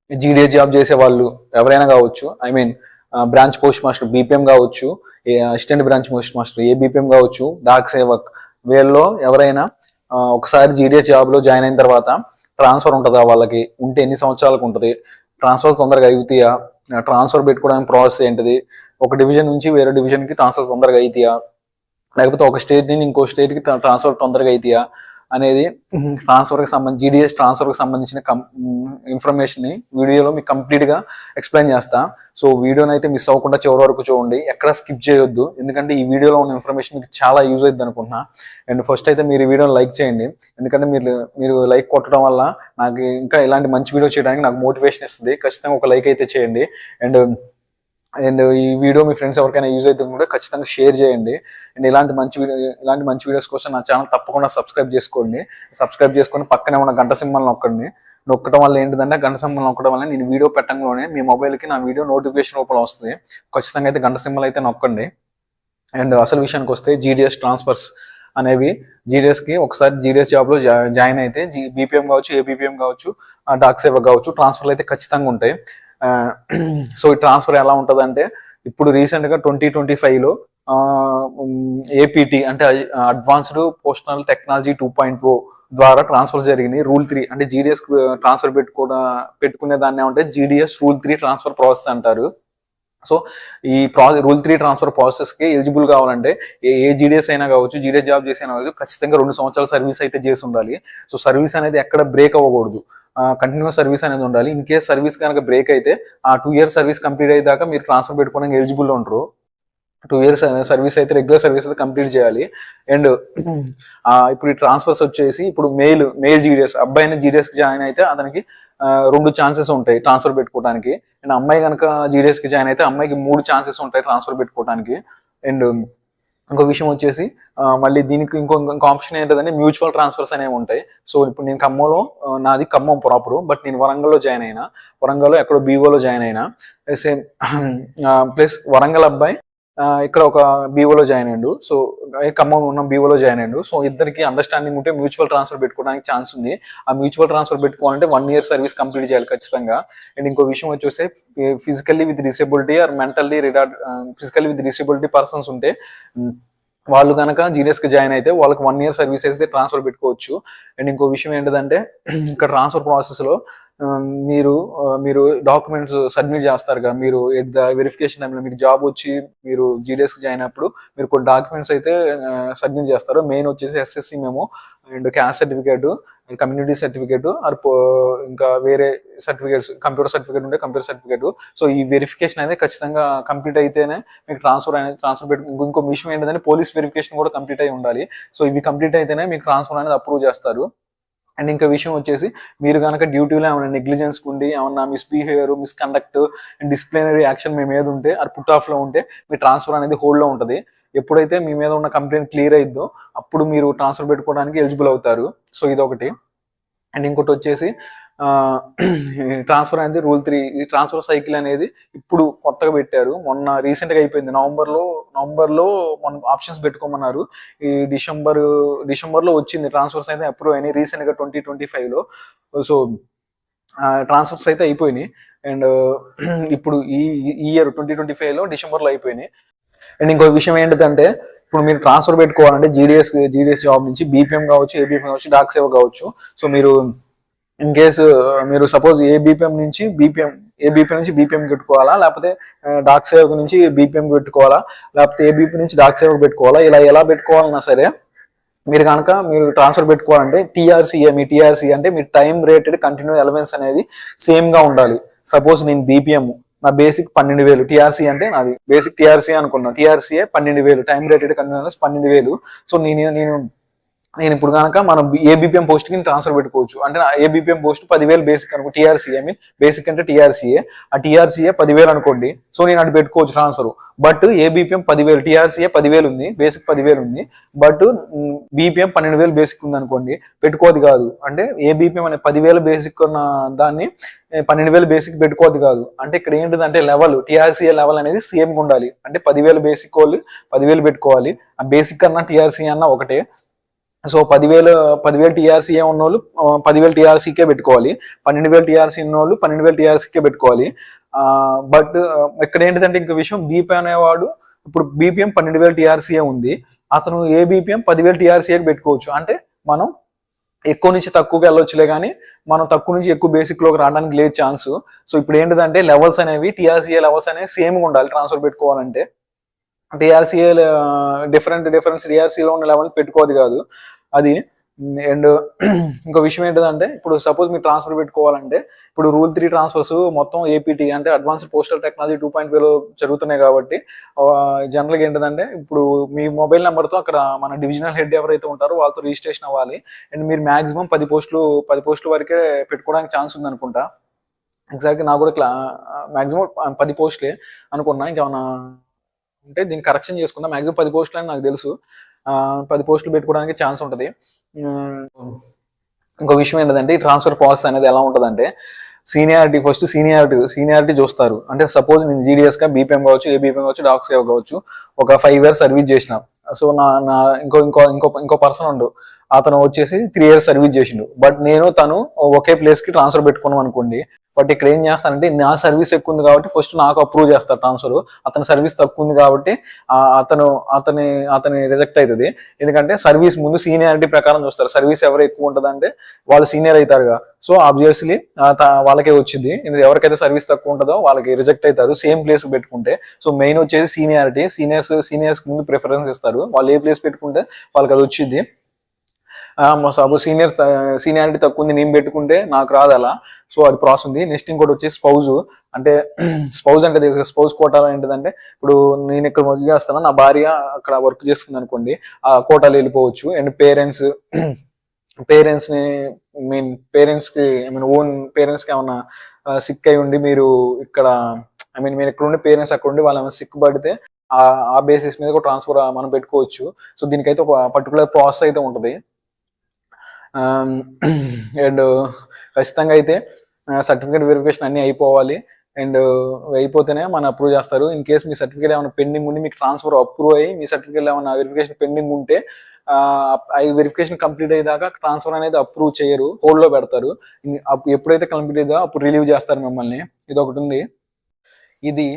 GDS job చేసే వాళ్ళు ఎవరైనా కావచ్చు, I mean branch post master BPM కావచ్చు, assistant branch post master ABPM కావచ్చు, డాక్ సేవక్, వీళ్ళలో ఎవరైనా ఒకసారి జీడీఎస్ జాబ్ లో జాయిన్ అయిన తర్వాత ట్రాన్స్ఫర్ ఉంటుందా వాళ్ళకి, ఉంటే ఎన్ని సంవత్సరాలకు ఉంటుంది, ట్రాన్స్ఫర్ తొందరగా అవుతాయా, ట్రాన్స్ఫర్ పెట్టుకోవడానికి ప్రాసెస్ ఏంటిది, ఒక డివిజన్ నుంచి వేరే డివిజన్ కి ట్రాన్స్ఫర్ తొందరగా అవుతాయా, లేకపోతే ఒక స్టేట్ నుంచి ఇంకో స్టేట్ కి ట్రాన్స్ఫర్ తొందరగా అవుతాయా అనేది ట్రాన్స్ఫర్ కి సంబంధించి జీడీఎస్ ట్రాన్స్ఫర్ కి సంబంధించిన ఇన్ఫర్మేషన్ ని వీడియోలో మీకు కంప్లీట్ గా ఎక్స్ప్లెయిన్ చేస్తా. సో వీడియోని అయితే మిస్ అవ్వకుండా చివరి వరకు చూడండి, ఎక్కడ స్కిప్ చేయొద్దు, ఎందుకంటే ఈ వీడియోలో ఉన్న ఇన్ఫర్మేషన్ మీకు చాలా యూజ్ అవుతుంది అనుకుంటున్నా. అండ్ ఫస్ట్ అయితే మీరు ఈ వీడియోని లైక్ చేయండి, ఎందుకంటే మీరు లైక్ కొట్టడం వల్ల నాకు ఇంకా ఇలాంటి మంచి వీడియో చేయడానికి నాకు మోటివేషన్ ఇస్తుంది. ఖచ్చితంగా ఒక లైక్ అయితే చేయండి. అండ్ ఈ వీడియో మీ ఫ్రెండ్స్ ఎవరికైనా యూజ్ అవుతుంది కూడా ఖచ్చితంగా షేర్ చేయండి. అండ్ ఇలాంటి మంచి వీడియోస్ కోసం నా ఛానల్ తప్పకుండా సబ్స్క్రైబ్ చేసుకోండి. సబ్స్క్రైబ్ చేసుకొని పక్కనే ఉన్న గంట సింబల్ నొక్కడం వల్ల ఏంటిదంటే, గంట సింబల్ నొక్కడం వల్ల నేను వీడియో పెట్టడంలోనే మీ మొబైల్కి నా వీడియో నోటిఫికేషన్ రూపంలో వస్తుంది. ఖచ్చితంగా అయితే గంట సింబల్ అయితే నొక్కండి. అండ్ అసలు విషయానికి వస్తే జీడీఎస్ ట్రాన్స్ఫర్స్ అనేవి జీడీఎస్కి ఒకసారి జీడీఎస్ జాబ్లో జాయిన్ అయితే బీపీఎం కావచ్చు, ఏబీపీఎం కావచ్చు, డాక్ సేవక్ కావచ్చు, ట్రాన్స్ఫర్లు అయితే ఖచ్చితంగా ఉంటాయి. సో ఈ ట్రాన్స్ఫర్ ఎలా ఉంటుంది అంటే, ఇప్పుడు రీసెంట్గా 2025లో ఏపీటీ అంటే అడ్వాన్స్డ్ పోస్టల్ టెక్నాలజీ 2.0 ద్వారా ట్రాన్స్ఫర్ జరిగింది. రూల్ 3 అంటే జీడీఎస్ ట్రాన్స్ఫర్ పెట్టుకునే దాన్ని ఏమంటే జీడీఎస్ రూల్ 3 ట్రాన్స్ఫర్ ప్రాసెస్ అంటారు. సో ఈ రూల్ 3 ట్రాన్స్ఫర్ ప్రాసెస్ కి ఎలిజిబుల్ కావాలంటే ఏ జీడీఎస్ అయినా కావచ్చు, జీడీఎస్ జాబ్ చేసి అయినా కావచ్చు, ఖచ్చితంగా 2 సంవత్సరాల సర్వీస్ అయితే చేసి ఉండాలి. సో సర్వీస్ అనేది ఎక్కడ బ్రేక్ అవ్వకూడదు, కంటిన్యూస్ సర్వీస్ అనేది ఉండాలి. ఇన్ కేస్ సర్వీస్ కనుక బ్రేక్ అయితే ఆ 2 ఇయర్స్ సర్వీస్ కంప్లీట్ అయ్యేదాకా మీరు ట్రాన్స్ఫర్ పెట్టుకోవడానికి ఎలిజిబుల్ ఉంటారు. 2 ఇయర్స్ సర్వీస్ అయితే రెగ్యులర్ సర్వీస్ అయితే కంప్లీట్ చేయాలి. అండ్ ఇప్పుడు ఈ ట్రాన్స్ఫర్స్ వచ్చేసి, ఇప్పుడు మేల్ జీడీఎస్ అబ్బాయిని జీడీఎస్ కి జాయిన్ అయితే అతనికి 2 ఛాన్సెస్ ఉంటాయి ట్రాన్స్ఫర్ పెట్టుకోవడానికి. అండ్ అమ్మాయి కనుక జీడీఎస్ కి జాయిన్ అయితే అమ్మాయికి 3 ఛాన్సెస్ ఉంటాయి ట్రాన్స్ఫర్ పెట్టుకోవడానికి. అండ్ ఇంకో విషయం వచ్చేసి, మళ్ళీ దీనికి ఇంకో ఆప్షన్ ఏంటంటే మ్యూచువల్ ట్రాన్స్ఫర్స్ అనేవి ఉంటాయి. సో ఇప్పుడు నేను ఖమ్మంలో, నాది ఖమ్మం ప్రాపర్, బట్ నేను వరంగల్లో జాయిన్ అయినా, వరంగల్లో ఎక్కడో బీఓలో జాయిన్ అయినా, సేమ్ ప్లస్ వరంగల్ అబ్బాయి ఇక్కడ ఒక బీఓలో జాయిన్ అయ్యాడు. సో ఖమ్మం ఉన్న బీఓలో జాయిన్ అయ్యాడు. సో ఇద్దరికి అండర్స్టాండింగ్ ఉంటే మ్యూచువల్ ట్రాన్స్ఫర్ పెట్టుకోవడానికి ఛాన్స్ ఉంది. ఆ మ్యూచువల్ ట్రాన్స్ఫర్ పెట్టుకోవాలంటే 1 ఇయర్ సర్వీస్ కంప్లీట్ చేయాలి ఖచ్చితంగా. అండ్ ఇంకో విషయం వచ్చేసి, physically with disability or mentally physically with disability persons ఉంటే వాళ్ళు కనుక జీడీఎస్ కి జాయిన్ అయితే వాళ్ళకి 1 ఇయర్ సర్వీస్ అయితే ట్రాన్స్ఫర్ పెట్టుకోవచ్చు. అండ్ ఇంకో విషయం ఏంటంటే, ఇక్కడ ట్రాన్స్ఫర్ ప్రాసెస్ లో మీరు డాక్యుమెంట్స్ సబ్మిట్ చేస్తారు కదా, మీరు ఎట్ ద వెరిఫికేషన్ టైంలో మీకు జాబ్ వచ్చి మీరు జీడీఎస్ కి జాయిన్ అయినప్పుడు మీరు కొన్ని డాక్యుమెంట్స్ అయితే సబ్మిట్ చేస్తారు. మెయిన్ వచ్చేసి SSC memo and caste certificate, community certificate, ఇంకా వేరే సర్టిఫికేట్స్, కంప్యూటర్ సర్టిఫికేట్ ఉంటే కంప్యూటర్ సర్టిఫికేట్. సో ఈ వెరిఫికేషన్ అనేది ఖచ్చితంగా కంప్లీట్ అయితేనే మీకు ట్రాన్స్ఫర్ ఇంకో విషయం ఏంటంటే పోలీస్ వెరిఫికేషన్ కూడా కంప్లీట్ అయి ఉండాలి. సో ఇవి కంప్లీట్ అయితేనే మీకు ట్రాన్స్ఫర్ అనేది అప్రూవ్ చేస్తారు. అండ్ ఇంకా విషయం వచ్చేసి, మీరు కనుక డ్యూటీలో ఏమైనా నెగ్లిజెన్స్ ఉండి, ఏమన్నా మిస్బిహేవియర్, మిస్కండక్ట్, డిసిప్లినరీ యాక్షన్ మీ మీద ఉంటే, అది పుట్ ఆఫ్ లో ఉంటే మీ ట్రాన్స్ఫర్ అనేది హోల్డ్ లో ఉంటుంది. ఎప్పుడైతే మీ మీద ఉన్న కంప్లైంట్ క్లియర్ అయిద్దో అప్పుడు మీరు ట్రాన్స్ఫర్ పెట్టుకోవడానికి ఎలిజిబుల్ అవుతారు. సో ఇదొకటి. అండ్ ఇంకోటి వచ్చేసి, ట్రాన్స్ఫర్ అనేది రూల్ 3, ఈ ట్రాన్స్ఫర్ సైకిల్ అనేది ఇప్పుడు కొత్తగా పెట్టారు, మొన్న రీసెంట్ గా అయిపోయింది. నవంబర్లో మన ఆప్షన్స్ పెట్టుకోమన్నారు. ఈ డిసెంబర్లో వచ్చింది ట్రాన్స్ఫర్స్ అయితే అప్రూవ్ అయినాయి రీసెంట్ గా 2025లో. సో ట్రాన్స్ఫర్స్ అయితే అయిపోయినాయి. అండ్ ఇప్పుడు ఈ ఇయర్ 2025లో డిసెంబర్లో అయిపోయినాయి. అండ్ ఇంకో విషయం ఏంటంటే, ఇప్పుడు మీరు ట్రాన్స్ఫర్ పెట్టుకోవాలంటే జీడీఎస్ జాబ్ నుంచి బీపీఎం కావచ్చు, ఏబీపీఎం కావచ్చు, డాక్ సేవక్ కావచ్చు. సో మీరు ఇన్ కేసు మీరు సపోజ్ ఏబీపీఎం నుంచి బీపీఎం పెట్టుకోవాలా, లేకపోతే డాక్ సేవక్ నుంచి బీపీఎం పెట్టుకోవాలా, లేకపోతే ఏబీపీ నుంచి డాక్ సేవక్ పెట్టుకోవాలా, ఇలా ఎలా పెట్టుకోవాలన్నా సరే మీరు ట్రాన్స్ఫర్ పెట్టుకోవాలంటే మీ టీఆర్సీ అంటే మీ టైం రేటెడ్ కంటిన్యూ అలవెన్స్ అనేది సేమ్ గా ఉండాలి. సపోజ్ నేను బీపీఎం, నా బేసిక్ 12,000, టీఆర్సీ అంటే నాది బేసిక్ టీఆర్సీ అనుకున్నా, TRCA 12,000, time rated continuous 12,000. So నేను ఇప్పుడు కనుక మనం ఏబీపీఎం పోస్ట్ కి ట్రాన్స్ఫర్ పెట్టుకోవచ్చు. అంటే ఏబీపీఎం పోస్ట్ 10,000 బేసిక్ అనుకో, టీఆర్సీ బేసిక్ అంటే టీఆర్సీఏ, ఆ టీఆర్సీఏ 10,000 అనుకోండి. సో నేను అటు పెట్టుకోవచ్చు ట్రాన్స్ఫర్. బట్ ఏబీపీఎం 10,000, టీఆర్సీఏ 10,000 ఉంది, బేసిక్ 10,000 ఉంది, బట్ బీపీఎం 12,000 బేసిక్ ఉంది అనుకోండి, పెట్టుకోదు కాదు. అంటే ఏబీపీఎం అనే 10,000 బేసిక్ ఉన్న దాన్ని 12,000 బేసిక్ పెట్టుకోవద్దు కాదు. అంటే ఇక్కడ ఏంటిదంటే లెవెల్, టీఆర్సీఏ లెవెల్ అనేది సేమ్ గా ఉండాలి. అంటే 10,000 బేసిక్ వాళ్ళు 10,000 పెట్టుకోవాలి. ఆ బేసిక్ అన్నా టీఆర్సీ అన్నా ఒకటే. సో 10,000 టీఆర్సీఏ ఉన్న వాళ్ళు 10,000 టీఆర్సీకే పెట్టుకోవాలి, 12,000 టీఆర్సీ ఉన్న వాళ్ళు 12,000 టీఆర్సీకే పెట్టుకోవాలి. బట్ ఇక్కడ ఏంటంటే ఇంకో విషయం, బీపీ అనేవాడు ఇప్పుడు బీపీఎం 12,000 టీఆర్సీఏ ఉంది, అతను ఏ బీపీఎం 10,000 టీఆర్సీఏకి పెట్టుకోవచ్చు. అంటే మనం ఎక్కువ నుంచి తక్కువగా వెళ్ళొచ్చులే కానీ మనం తక్కువ నుంచి ఎక్కువ బేసిక్ లోకి రావడానికి లేదు ఛాన్స్. సో ఇప్పుడు ఏంటిదంటే లెవెల్స్ అనేవి టీఆర్సీఏ లెవెల్స్ అనేవి సేమ్గా ఉండాలి ట్రాన్స్ఫర్ పెట్టుకోవాలంటే. టీఆర్సీఏ డిఫరెంట్ టీఆర్సీలో ఉన్న లెవెల్ పెట్టుకోదు కాదు అది. అండ్ ఇంకో విషయం ఏంటంటే ఇప్పుడు సపోజ్ మీరు ట్రాన్స్ఫర్ పెట్టుకోవాలంటే ఇప్పుడు రూల్ 3 ట్రాన్స్ఫర్స్ మొత్తం ఏపీటీ అంటే అడ్వాన్స్డ్ పోస్టల్ టెక్నాలజీ 2.0 జరుగుతున్నాయి కాబట్టి జనరల్గా ఏంటంటే ఇప్పుడు మీ మొబైల్ నెంబర్తో అక్కడ మన డివిజనల్ హెడ్ ఎవరైతే ఉంటారో వాళ్ళతో రిజిస్ట్రేషన్ అవ్వాలి. అండ్ మీరు మాక్సిమం 10 పోస్టులు వరకే పెట్టుకోవడానికి ఛాన్స్ ఉంది అనుకుంటా. ఎగ్జాక్ట్గా నాకు కూడా మాక్సిమం 10 పోస్టులే అనుకున్నా, ఇంకేమన్నా అంటే దీన్ని కరెక్షన్ చేసుకున్నా. మాక్సిమం 10 పోస్టులు అని నాకు తెలుసు, 10 పోస్టులు పెట్టుకోవడానికి ఛాన్స్ ఉంటుంది. ఇంకో విషయం ఏంటంటే ఈ ట్రాన్స్ఫర్ ప్రాసెస్ అనేది ఎలా ఉంటుందంటే సీనియారిటీ, ఫస్ట్ సీనియారిటీ చూస్తారు. అంటే సపోజ్ నేను జీడీఎస్ గా బీపీఎం కావచ్చు, ఏబీపీఎం కావచ్చు, డాక్స్ కావచ్చు, ఒక 5 years సర్వీస్ చేసిన. సో నా ఇంకో పర్సన్ ఉండు, అతను వచ్చేసి 3 years సర్వీస్ చేసిండు. బట్ తను ఒకే ప్లేస్ కి ట్రాన్స్ఫర్ పెట్టుకున్నాం అనుకోండి. బట్ ఇక్కడ ఏం చేస్తానంటే నా సర్వీస్ ఎక్కువ ఉంది కాబట్టి ఫస్ట్ నాకు అప్రూవ్ చేస్తారు ట్రాన్స్ఫర్, అతని సర్వీస్ తక్కువ ఉంది కాబట్టి అతని రిజెక్ట్ అవుతుంది. ఎందుకంటే సర్వీస్ ముందు సీనియారిటీ ప్రకారం చూస్తారు, సర్వీస్ ఎవరు ఎక్కువ ఉంటుంది అంటే వాళ్ళు సీనియర్ అవుతారుగా. సో ఆబ్వియస్లీ వాళ్ళకే వచ్చింది, ఎవరికైతే సర్వీస్ తక్కువ ఉంటుందో వాళ్ళకి రిజెక్ట్ అవుతారు సేమ్ ప్లేస్ పెట్టుకుంటే. సో మెయిన్ వచ్చేసి సీనియారిటీ, సీనియర్స్ ముందు ప్రిఫరెన్స్ ఇస్తారు, వాళ్ళు ఏ ప్లేస్ పెట్టుకుంటే వాళ్ళకి అది వచ్చింది. సపోజ్ సీనియారిటీ తక్కువ ఉంది నేను పెట్టుకుంటే నాకు రాదు అలా. సో అది ప్రాసెస్ ఉంది. నెక్స్ట్ ఇంకోటి వచ్చేసి స్పౌజ్. అంటే స్పౌజ్ అంటే తెలుసు, స్పౌజ్ కోటాలో ఏంటంటే ఇప్పుడు నేను ఇక్కడ వర్క్ చేస్తాను, నా భార్య అక్కడ వర్క్ చేస్తుంది అనుకోండి, ఆ కోటాలో వెళ్ళిపోవచ్చు. అండ్ పేరెంట్స్ కి ఓన్ పేరెంట్స్ కి ఏమన్నా సిక్ అయి ఉండి మీరు ఇక్కడ మీరు ఇక్కడ ఉండి పేరెంట్స్ అక్కడ ఉండి వాళ్ళు ఏమైనా సిక్ పడితే ఆ బేసిస్ మీద కూడా ట్రాన్స్ఫర్ మనం పెట్టుకోవచ్చు. సో దీనికైతే ఒక పర్టికులర్ ప్రాసెస్ అయితే ఉంటుంది. అండ్ ఖచ్చితంగా అయితే సర్టిఫికేట్ వెరిఫికేషన్ అన్నీ అయిపోవాలి. అండ్ అయిపోతేనే మన అప్రూవ్ చేస్తారు. ఇన్ కేస్ మీ సర్టిఫికేట్ ఏమైనా పెండింగ్ ఉండి మీకు ట్రాన్స్ఫర్ అప్రూవ్ అయ్యి మీ సర్టిఫికేట్ ఏమైనా వెరిఫికేషన్ పెండింగ్ ఉంటే వెరిఫికేషన్ కంప్లీట్ అయ్యేదాకా ట్రాన్స్ఫర్ అనేది అప్రూవ్ చేయరు, హోల్డ్ లో పెడతారు. ఎప్పుడైతే కంప్లీట్ అయ్యేదో అప్పుడు రిలీవ్ చేస్తారు మిమ్మల్ని. ఇది ఒకటి ఉంది. ఇది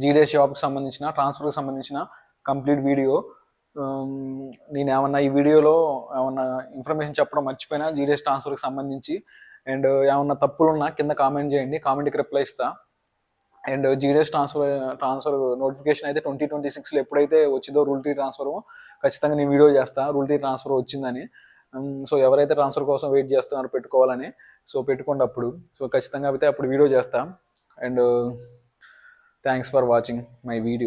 జీడీఎస్ జాబ్కి సంబంధించిన ట్రాన్స్ఫర్కి సంబంధించిన కంప్లీట్ వీడియో. నేను ఏమన్నా ఈ వీడియోలో ఏమన్నా ఇన్ఫర్మేషన్ చెప్పడం మర్చిపోయినా జీడీఎస్ ట్రాన్స్ఫర్కి సంబంధించి, అండ్ ఏమన్నా తప్పులు ఉన్నా కింద కామెంట్ చేయండి, కామెంట్కి రిప్లై ఇస్తా. అండ్ జీడీఎస్ ట్రాన్స్ఫర్ నోటిఫికేషన్ అయితే 2026లో ఎప్పుడైతే వచ్చిందో రూల్ 3 ట్రాన్స్ఫర్ ఖచ్చితంగా నేను వీడియో చేస్తా, రూల్ 3 ట్రాన్స్ఫర్ వచ్చిందని. సో ఎవరైతే ట్రాన్స్ఫర్ కోసం వెయిట్ చేస్తున్నారో పెట్టుకోవాలని, సో పెట్టుకోండి అప్పుడు. సో ఖచ్చితంగా అయితే అప్పుడు వీడియో చేస్తా. And thanks for watching my video.